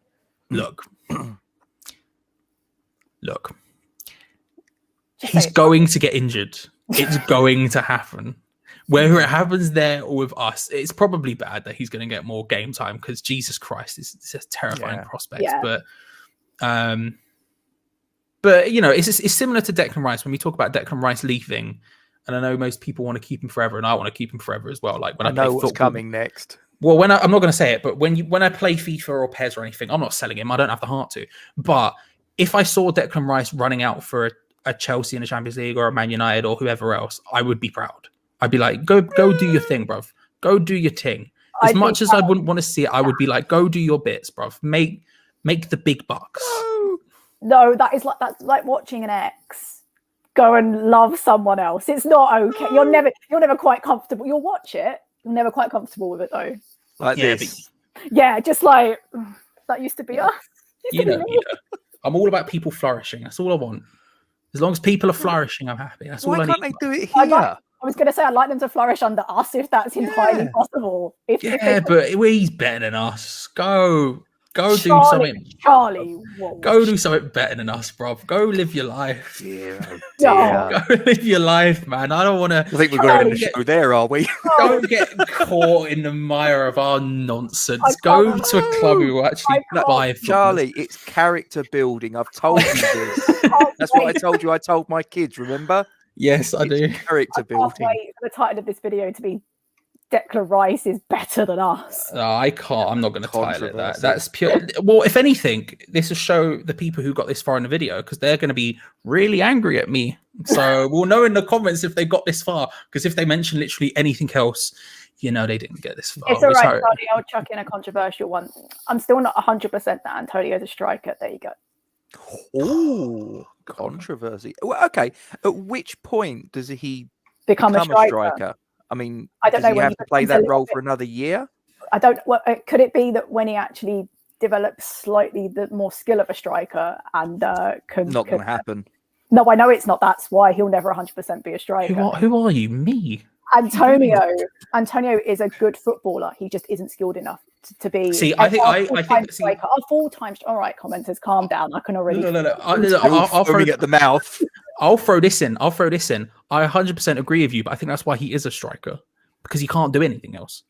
He's going to get injured. It's going to happen. Whether it happens there or with us, it's probably bad that he's going to get more game time, because Jesus Christ, it's a terrifying prospect. Yeah. But you know, it's similar to Declan Rice. When we talk about Declan Rice leaving, and I know most people want to keep him forever, and I want to keep him forever as well. Like, when I know what's coming next. Well, I'm not going to say it, but when I play FIFA or PES or anything, I'm not selling him. I don't have the heart to. But if I saw Declan Rice running out for a Chelsea in the Champions League or a Man United or whoever else, I would be proud. I'd be like, go do your thing, bruv. Go do your thing. As much as I wouldn't want to see it, I would be like, go do your bits, bruv. Make the big bucks. No, that's like watching an ex go and love someone else. It's not okay. You're never quite comfortable. You'll watch it. You're never quite comfortable with it, though. Like this. Yeah, just like that used to be us. You know, I'm all about people flourishing. That's all I want. As long as people are flourishing, I'm happy. That's all Why I can't need. they do it I here? was going to say I'd like them to flourish under us if that's entirely Yeah. possible. If Yeah, they but he's better than us. Go do something. Charlie, whoa. Go do something better than us, bruv. Go live your life. Dear, oh Yeah. dear. Go live your life, man. I don't want to. I think we've got to end the show there, are we? Don't get caught in the mire of our nonsense. I Go can't- to a club who will actually I buy footballers. Charlie, it's character building. I've told you this. That's what I told you. I told my kids, remember? Yes, I do. It's character I can't building. wait for the title of this video to be Declan Rice is better than us. No, I can't. I'm not going to title it that. Controversy. That's pure. Well, if anything, this will show the people who got this far in the video because they're going to be really angry at me. So we'll know in the comments if they got this far. Because if they mention literally anything else, you know they didn't get this far. It's all right, Sorry. Charlie. I'll chuck in a controversial one. I'm still not 100% that Antonio's a striker. There you go. Oh, controversy. Well, okay. At which point does he Become a become a striker? I mean, I don't does know he when have he to play becomes a that little role bit- for another year? I don't. Well, could it be that when he actually develops slightly the more skill of a striker and can Not going to happen. No, I know it's not. That's why he'll never 100% be a striker. Who are you? Me? Antonio is a good footballer. He just isn't skilled enough to be. See, I think. A full-time. All right, commenters, calm down. I can already. No. I'll throw at the mouth. I'll throw this in. I 100% agree with you, but I think that's why he is a striker because he can't do anything else.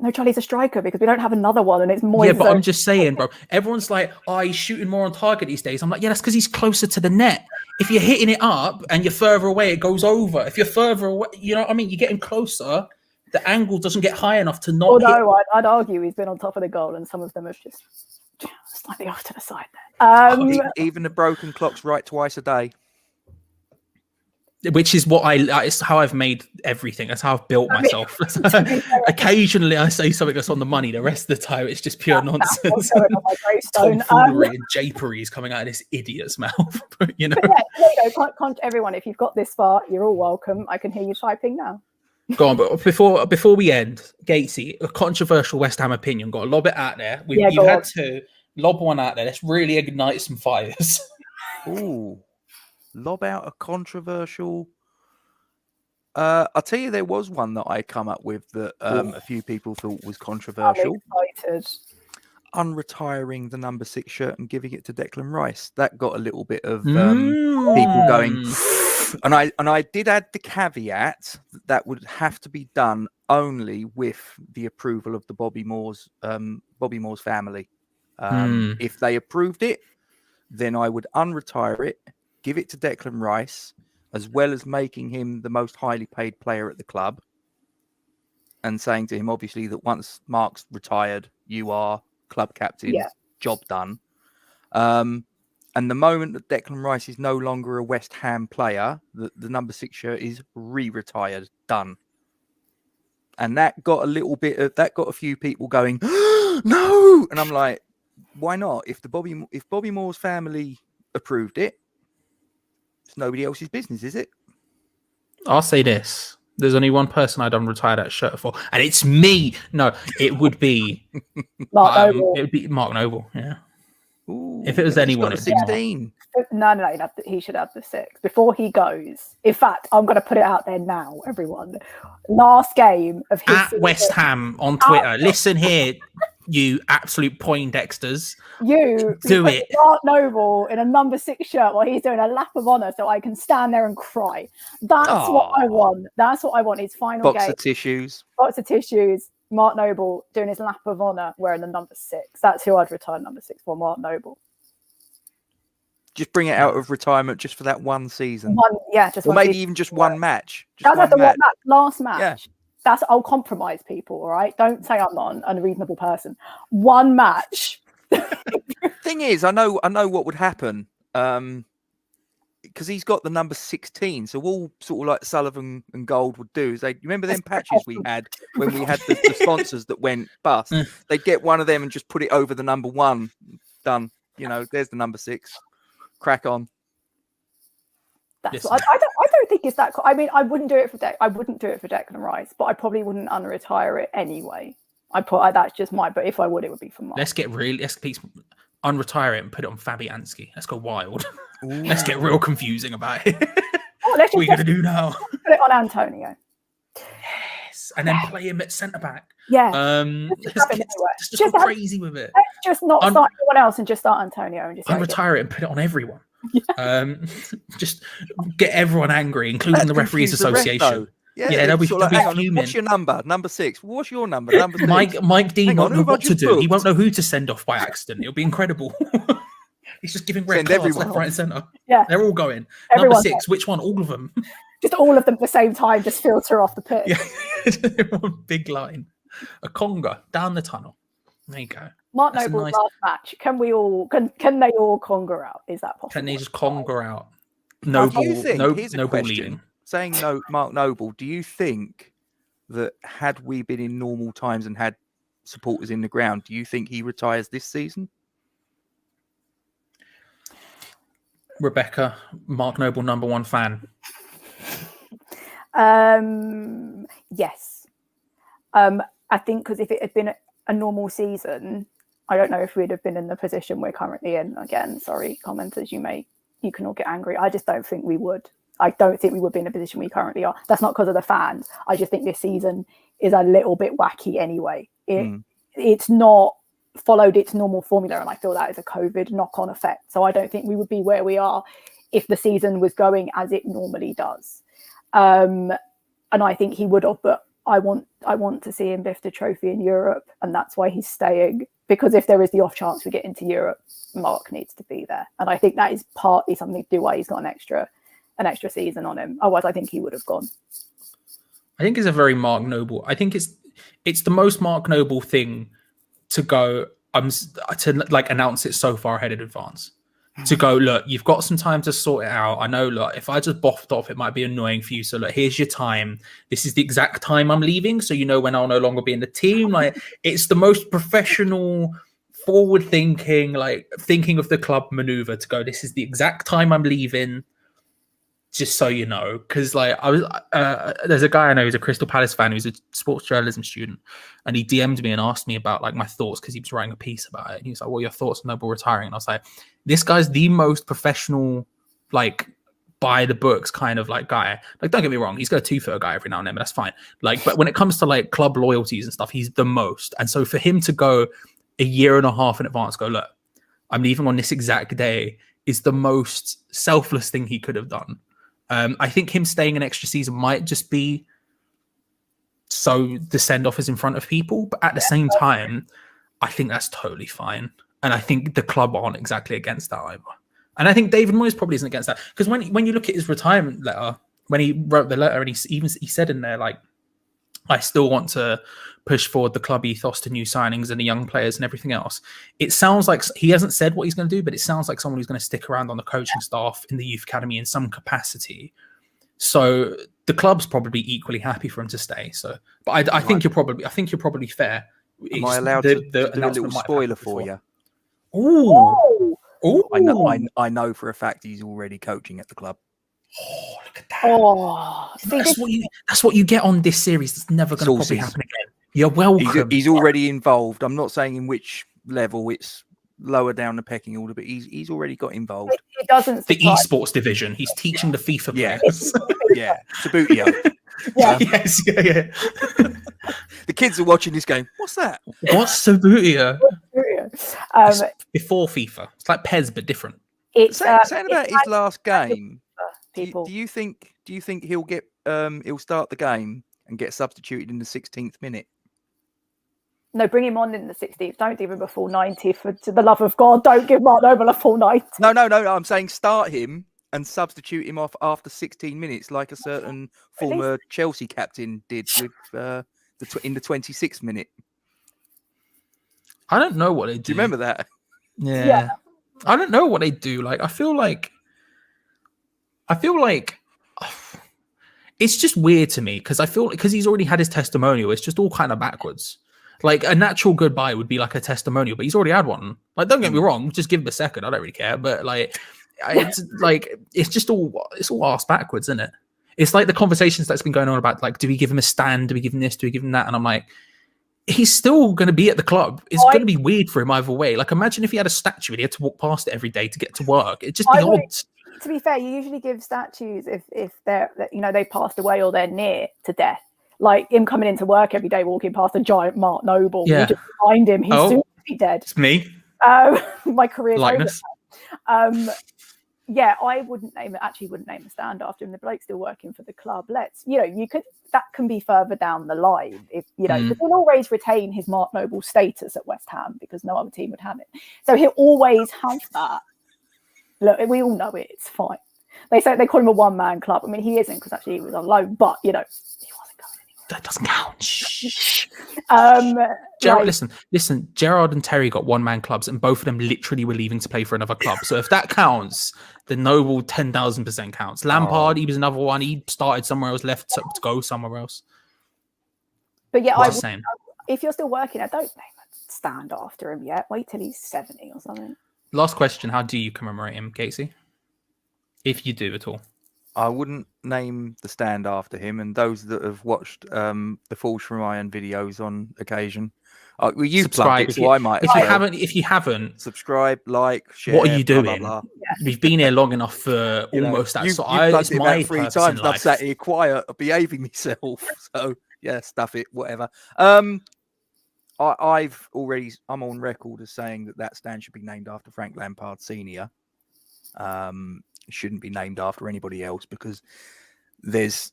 No, Charlie's a striker because we don't have another one, and it's more. Yeah, but I'm just saying, bro. Everyone's like, "Oh, he's shooting more on target these days." I'm like, "Yeah, that's because he's closer to the net. If you're hitting it up and you're further away, it goes over. If you're further away, you know what I mean. You're getting closer. The angle doesn't get high enough to not." Although I'd argue he's been on top of the goal, and some of them have just slightly off to the side there. Even the broken clock's right twice a day. Which is what it's how I've made everything. That's how I've built myself. Occasionally I say something that's on the money. The rest of the time it's just pure nonsense. Tomfoolery and japery is coming out of this idiot's mouth. You know. But yeah, there you go. Everyone, if you've got this far, you're all welcome. I can hear you typing now. Go on, but before we end, Gatesy, a controversial West Ham opinion. Got to lob it out there. You've had to lob one out there. Let's really ignite some fires. Ooh. Lob out a controversial. I'll tell you, there was one that I come up with that a few people thought was controversial. I'm excited. Unretiring the number 6 shirt and giving it to Declan Rice. That got a little bit of people going. And I did add the caveat that would have to be done only with the approval of the Bobby Moore's family. If they approved it, then I would unretire it, give it to Declan Rice, as well as making him the most highly paid player at the club, and saying to him, obviously, that once Mark's retired, you are club captain, job done. And the moment that Declan Rice is no longer a West Ham player, the number 6 shirt is re-retired, done. And that got a few people going, no! And I'm like, why not? If Bobby Moore's family approved it, it's nobody else's business, is it? I'll say this. There's only one person I'd unretire that shirt for, and it's me. No, it would be Mark Noble. It would be Mark Noble, yeah. Ooh, if it was anyone, it'd be 16. No, he should have the 6 before he goes. In fact, I'm going to put it out there now, everyone. Last game of his at West Ham on Twitter. Listen here, you absolute Poindexters. You do it. Mark Noble in a number 6 shirt while he's doing a lap of honour, so I can stand there and cry. That's what I want. That's what I want. His final Box game. Box of tissues. Mark Noble doing his lap of honour wearing the number 6. That's who I'd retire number 6 for, Mark Noble. Just bring it out of retirement just for that one season. Or maybe even just one match. Last match. Yeah. I'll compromise people, all right? Don't say I'm not an unreasonable person. One match. Thing is, I know what would happen. Because he's got the number 16, so all sort of like Sullivan and Gold would do is remember them patches we had when we had the sponsors that went bust. They'd get one of them and just put it over the number 1. Done. You know, there's the number 6. Crack on. That's what, I don't think it's that. I mean, I wouldn't do it for Declan Rice, but I probably wouldn't unretire it anyway. That's just my. But if I would, it would be for Mark. Let's unretire it and put it on Fabianski. Let's go wild. Ooh. Let's get real confusing about it. Oh, let's What are you just going to do now? put it on Antonio. Yes. And then play him at centre back. Yeah. Let's have him get, anywhere. let's just Just go have- crazy with it. Let's just not start anyone else and just start Antonio and just take it. Unretire it and put it on everyone. Just get everyone angry, including the referees association. Yeah, they'll be hang on, fuming. what's your number? Number 6. What's your number? Number 6. Mike Dean Hang won't on, know who have I what to just do. He booked? won't know who to send off by accident. It'll be incredible. He's just giving red Send cards everyone left, right, and centre. Yeah. They're all going. Everyone Number 6, which one? All of them. Just all of them at the same time, just filter off the pitch. Yeah. One big line. A conga down the tunnel. There you go. Mark That's a Noble's nice- last match. Can we all? Can they all conga out? Is that possible? Can they just conga out? No Do ball. you think, No, here's a no ball question, leading. saying no, Mark Noble, do you think that had we been in normal times and had supporters in the ground, do you think he retires this season? Rebecca, Mark Noble, #1 fan. Yes. I think because if it had been a normal season, I don't know if we'd have been in the position we're currently in. Again, sorry, commenters, you can all get angry. I just don't think we would. I don't think we would be in the position we currently are. That's not because of the fans. I just think this season is a little bit wacky anyway. It's not followed its normal formula, and I feel that is a COVID knock-on effect. So I don't think we would be where we are if the season was going as it normally does. And I think he would have, but I want to see him lift a trophy in Europe, and that's why he's staying. Because if there is the off chance we get into Europe, Mark needs to be there, and I think that is partly something to do why he's got an extra season on him. Otherwise, I think he would have gone. I think it's a very Mark Noble. I think it's the most Mark Noble thing to go. To like announce it so far ahead in advance. To go, look, you've got some time to sort it out. I know, look, if I just boffed off, it might be annoying for you. So, look, here's your time. This is the exact time I'm leaving, so you know when I'll no longer be in the team. Like, it's the most professional, forward-thinking, like thinking of the club maneuver to go. This is the exact time I'm leaving, just so you know. Because, like, there's a guy I know who's a Crystal Palace fan who's a sports journalism student, and he DM'd me and asked me about like my thoughts because he was writing a piece about it. And he was like, "What are your thoughts on Noble retiring?" And I was like, this guy's the most professional, like by the books kind of like guy. Like, don't get me wrong, he's got a two-footer guy every now and then, but that's fine. Like, but when it comes to like club loyalties and stuff, he's the most. And so for him to go a year and a half in advance, go, look, I'm leaving on this exact day, is the most selfless thing he could have done. I think him staying an extra season might just be so the send-off is in front of people, but at the same time, I think that's totally fine. And I think the club aren't exactly against that either. And I think David Moyes probably isn't against that. Because when you look at his retirement letter, when he wrote the letter, and he said in there, like, I still want to push forward the club ethos to new signings and the young players and everything else. It sounds like he hasn't said what he's going to do, but it sounds like someone who's going to stick around on the coaching staff in the youth academy in some capacity. So the club's probably equally happy for him to stay. So, but I think you're probably fair. Am I allowed to do a little spoiler for you? Ooh. Ooh. I know for a fact he's already coaching at the club. Oh, look at that. Oh, That's what you get on this series. It's never going to probably happen again. You're welcome. He's already involved. I'm not saying in which level, it's lower down the pecking order, but he's already got involved. It doesn't. The esports division. He's teaching the FIFA players. Yeah, Sabutio. Yeah. Yes, yeah. The kids are watching this game. What's that? What's Sabutio? It's Before FIFA. It's like Pez, but different. Saying about his last game. People. Do you think he'll get he'll start the game and get substituted in the 16th minute? No, bring him on in the 60th. Don't give him a full 90. For the love of God, don't give Mark Noble a full 90. No. I'm saying start him and substitute him off after 16 minutes, like a certain former Chelsea captain did with in the 26th minute. I don't know what they do. Do you remember that? Yeah. I don't know what they do. Like, I feel like it's just weird to me because I feel because he's already had his testimonial. It's just all kind of backwards. Like a natural goodbye would be like a testimonial, but he's already had one. Like, don't get me wrong, just give him a second. I don't really care. But like, it's all ass backwards, isn't it? It's like the conversations that's been going on about like, do we give him a stand? Do we give him this? Do we give him that? And I'm like, he's still going to be at the club. It's going to be weird for him either way. Like, imagine if he had a statue and he had to walk past it every day to get to work. It'd just be odd. To be fair, you usually give statues if they're, you know, they passed away or they're near to death. Like him coming into work every day, walking past a giant Mark Noble. Yeah. You just remind him he's soon to be dead. It's me. My career's Likeness. over. Yeah, I wouldn't name a stand after him. The bloke's still working for the club. That can be further down the line. If you know, because he'll always retain his Mark Noble status at West Ham because no other team would have it. So he'll always have that. Look, we all know it. It's fine. They call him a one-man club. I mean, he isn't because actually he was on loan, but you know, he wasn't going anywhere. That doesn't count. Shh. Listen. Gerrard and Terry got one-man clubs, and both of them literally were leaving to play for another club. So if that counts, the Noble 10,000% counts. Lampard, he was another one. He started somewhere else, left to go somewhere else. But yeah, if you're still working, I don't name a stand after him yet. Wait till he's 70 or something. Last question: how do you commemorate him, Gatesy? If you do at all. I wouldn't name the stand after him, and those that have watched the Forge from Iron videos on occasion, well, you subscribe. Plugged it, so I might. If you haven't, subscribe, like, share. What are you doing? Blah, blah, blah. We've been here long enough for almost that. So it's my about 3 purpose times. in I've life. sat here quiet, behaving myself. So yeah, stuff it, whatever. I'm on record as saying that stand should be named after Frank Lampard Senior. It shouldn't be named after anybody else because there's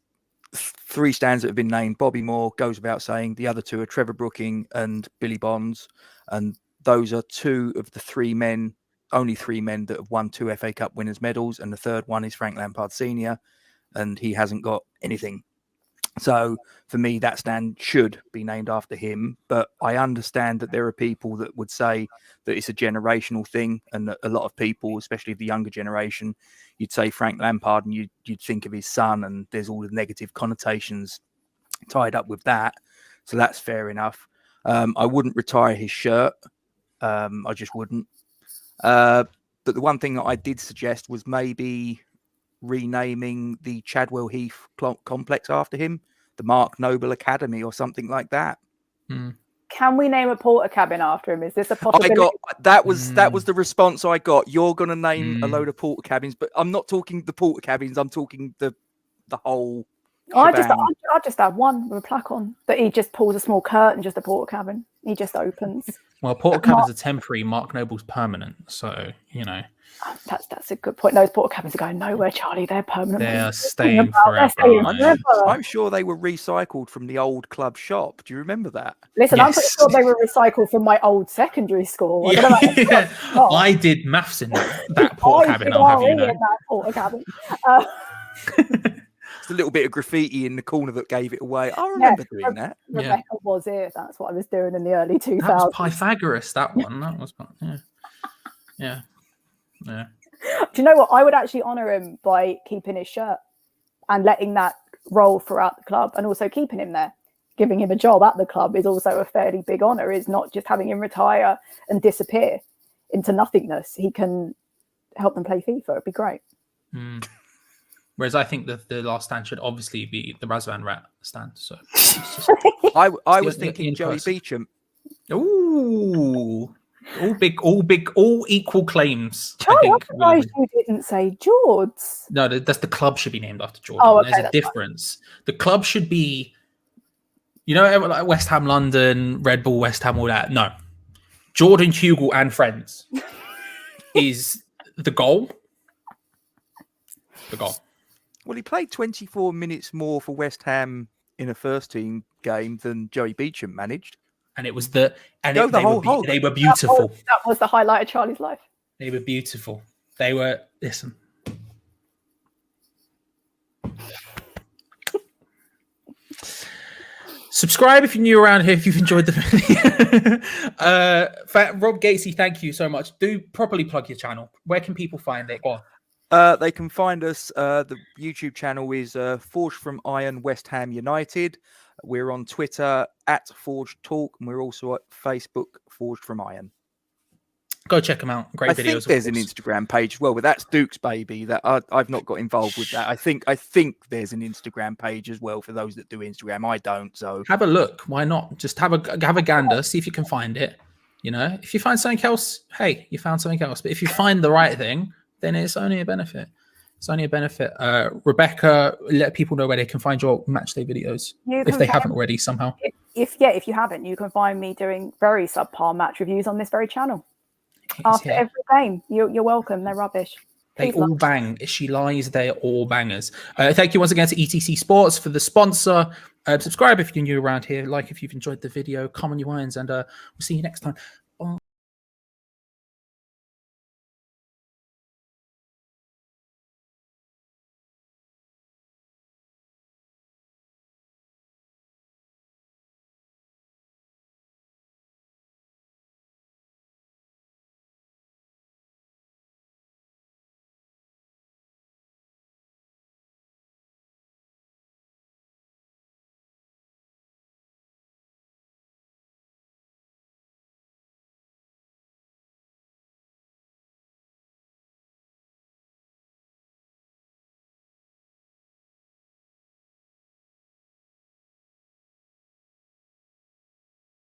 3 stands that have been named. Bobby Moore goes without saying. The other 2 are Trevor Brooking and Billy Bonds, and those are 2 of the 3 men, only 3 men that have won 2 FA Cup winners' medals, and the third one is Frank Lampard Senior, and he hasn't got anything. So for me, that stand should be named after him. But I understand that there are people that would say that it's a generational thing, and that a lot of people, especially the younger generation, you'd say Frank Lampard and you'd think of his son, and there's all the negative connotations tied up with that. So that's fair enough. I wouldn't retire his shirt. I just wouldn't. But the one thing that I did suggest was maybe renaming the Chadwell Heath complex after him, the Mark Noble Academy or something like that. Can we name a porter cabin after him? Is this a possibility? That was the response I got. You're going to name a load of porter cabins, but I'm not talking the porter cabins. I'm talking the whole. I just have one with a plaque on that he just pulls a small curtain, just a porter cabin. He just opens. Well, porter cabins are temporary. Mark Noble's permanent. So you know. That's a good point. Those porter cabins are going nowhere, Charlie. They're permanent. They are staying forever. I'm sure they were recycled from the old club shop. Do you remember that? Listen, I'm pretty sure they were recycled from my old secondary school. I did maths in that porter cabin. I'll have you know. That porter cabin. It's a little bit of graffiti in the corner that gave it away. I remember doing that. Rebecca was here. That's what I was doing in the early 2000s. That was Pythagoras. That one. That was yeah. Do you know what? I would actually honour him by keeping his shirt and letting that roll throughout the club, and also keeping him there. Giving him a job at the club is also a fairly big honour. It's not just having him retire and disappear into nothingness. He can help them play FIFA. It'd be great. Whereas I think that the last stand should obviously be the Razvan Rat stand. So I was thinking Joey Beecham. Ooh. All equal claims. Charlie, I'm surprised you didn't say George. No, that's the club should be named after Jordan. Oh, okay, there's a difference. Fine. The club should be, like West Ham London, Red Bull, West Ham, all that. No. Jordan Hugel and friends is the goal. The goal. Well, he played 24 minutes more for West Ham in a first team game than Joey Beecham managed. And it was they were beautiful. That was the highlight of Charlie's life. They were beautiful. They were, listen. Subscribe if you're new around here, if you've enjoyed the video. Rob Gatesy, thank you so much. Do properly plug your channel. Where can people find it? Go on. They can find us. The YouTube channel is Forged from Iron West Ham United. We're on Twitter @Forged Talk, and we're also at Facebook Forged from Iron. Go check them out. Great I videos. think there's of an course. Instagram page as well, but that's Duke's baby. That I've not got involved with that. I think there's an Instagram page as well for those that do Instagram. I don't, so Have a look. Why not? Just have a gander. See if you can find it. You know, if you find something else, hey, you found something else. But if you find the right thing, then it's only a benefit. It's only a benefit. Rebecca, let people know where they can find your match day videos if they haven't already somehow. If you haven't, you can find me doing very subpar match reviews on this very channel. After every game, you're welcome. They're rubbish. They all bang. She lies. They're all bangers. Thank you once again to ETC Sports for the sponsor. Subscribe if you're new around here. Like if you've enjoyed the video. Comment your minds, and we'll see you next time.